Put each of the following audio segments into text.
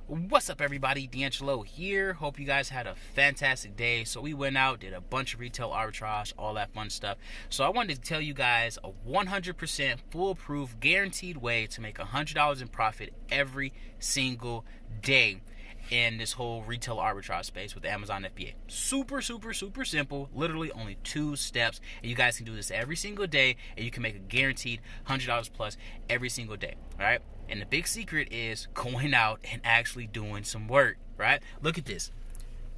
What's up, everybody? DeAngelo here. Hope you guys had a fantastic day. So we went out, did a bunch of retail arbitrage, all that fun stuff. So I wanted to tell you guys a 100% foolproof, guaranteed way to make $100 in profit every single day in this whole retail arbitrage space with Amazon FBA. Super simple. Literally only 2 steps, and you guys can do this every single day, and you can make a guaranteed $100 plus every single day. All right. And the big secret is going out and actually doing some work, right? Look at this.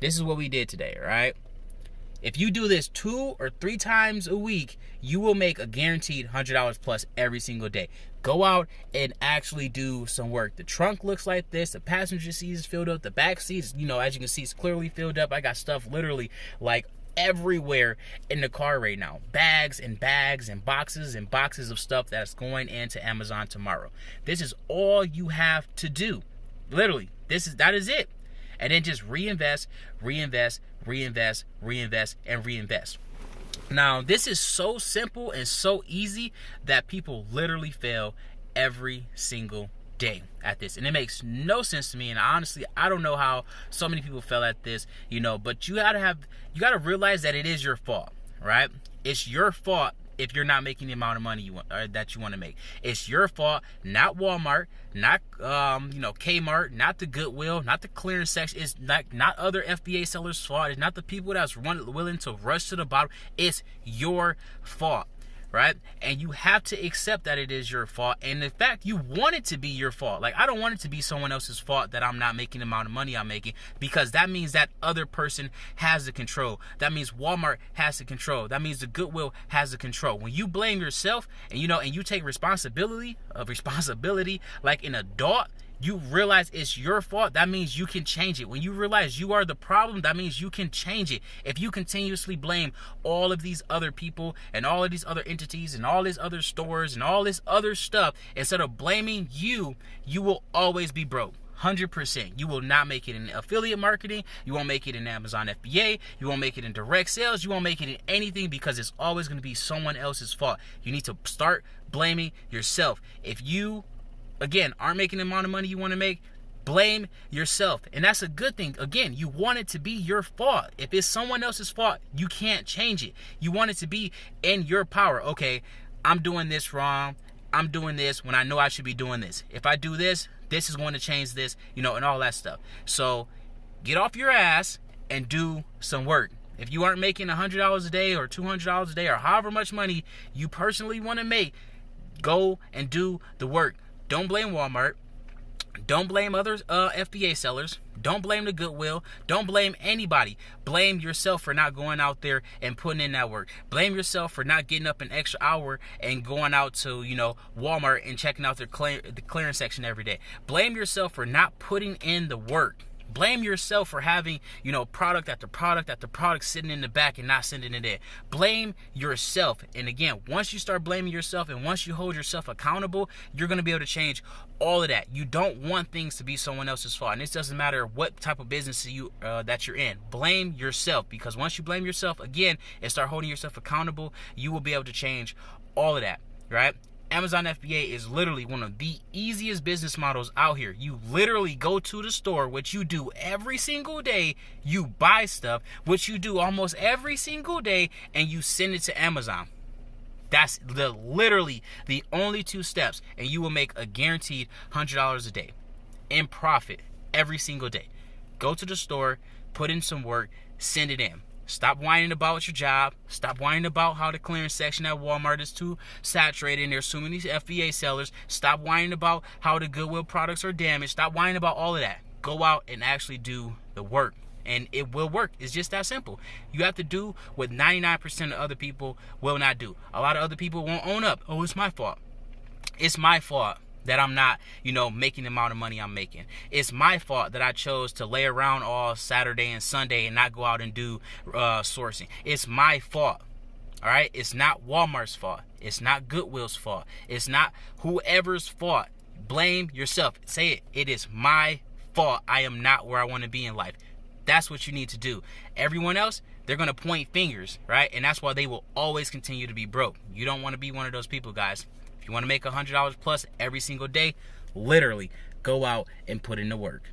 This is what we did today, right? If you do this 2 or 3 times a week, you will make a guaranteed $100 plus every single day. Go out and actually do some work. The trunk looks like this. The passenger seat is filled up. The back seat is, as you can see, it's clearly filled up. I got stuff literally like everywhere in the car right now. Bags and boxes and boxes of stuff that's going into Amazon tomorrow. This is all you have to do. Literally, that is it. And then just reinvest. Now, this is so simple and so easy that people literally fail every single day at this, and it makes no sense to me. And honestly, I don't know how so many people fail at this, but you gotta realize that it is your fault, right? It's your fault if you're not making the amount of money that you want to make. It's your fault, not Walmart, not Kmart, not the Goodwill, not the clearance section. It's not other FBA sellers' fault. It's not the people that's willing to rush to the bottom. It's your fault, right? And you have to accept that it is your fault. And in fact, you want it to be your fault. Like, I don't want it to be someone else's fault that I'm not making the amount of money I'm making, because that means that other person has the control. That means Walmart has the control. That means the Goodwill has the control. When you blame yourself and you take responsibility like an adult, you realize it's your fault. That means you can change it. When you realize you are the problem, that means you can change it. If you continuously blame all of these other people and all of these other entities and all these other stores and all this other stuff, instead of blaming you, you will always be broke. 100%. You will not make it in affiliate marketing. You won't make it in Amazon FBA. You won't make it in direct sales. You won't make it in anything, because it's always going to be someone else's fault. You need to start blaming yourself. If you aren't making the amount of money you want to make, blame yourself. And that's a good thing. Again, you want it to be your fault. If it's someone else's fault, you can't change it. You want it to be in your power. Okay, I'm doing this wrong. I'm doing this when I know I should be doing this. If I do this, this is going to change this, and all that stuff. So get off your ass and do some work. If you aren't making $100 a day or $200 a day or however much money you personally want to make, go and do the work. Don't blame Walmart. Don't blame other FBA sellers. Don't blame the Goodwill. Don't blame anybody. Blame yourself for not going out there and putting in that work. Blame yourself for not getting up an extra hour and going out to, Walmart and checking out the clearance section every day. Blame yourself for not putting in the work. Blame yourself for having, product after product sitting in the back and not sending it in. Blame yourself. And again, once you start blaming yourself and once you hold yourself accountable, you're going to be able to change all of that. You don't want things to be someone else's fault. And this doesn't matter what type of business that you're in. Blame yourself, because once you blame yourself again and start holding yourself accountable, you will be able to change all of that, right? Amazon FBA is literally one of the easiest business models out here. You literally go to the store, which you do every single day. You buy stuff, which you do almost every single day, and you send it to Amazon. That's literally the only 2 steps, and you will make a guaranteed $100 a day in profit every single day. Go to the store, put in some work, send it in. Stop whining about your job. Stop whining about how the clearance section at Walmart is too saturated and there's too many FBA sellers. Stop whining about how the Goodwill products are damaged. Stop whining about all of that. Go out and actually do the work, and it will work. It's just that simple. You have to do what 99% of other people will not do. A lot of other people won't own up. Oh, it's my fault. It's my fault that I'm not, making the amount of money I'm making. It's my fault that I chose to lay around all Saturday and Sunday and not go out and do sourcing. It's my fault. All right? It's not Walmart's fault. It's not Goodwill's fault. It's not whoever's fault. Blame yourself. Say it. It is my fault. I am not where I want to be in life. That's what you need to do. Everyone else, they're going to point fingers, right? And that's why they will always continue to be broke. You don't want to be one of those people, guys. If you want to make $100 plus every single day, literally go out and put in the work.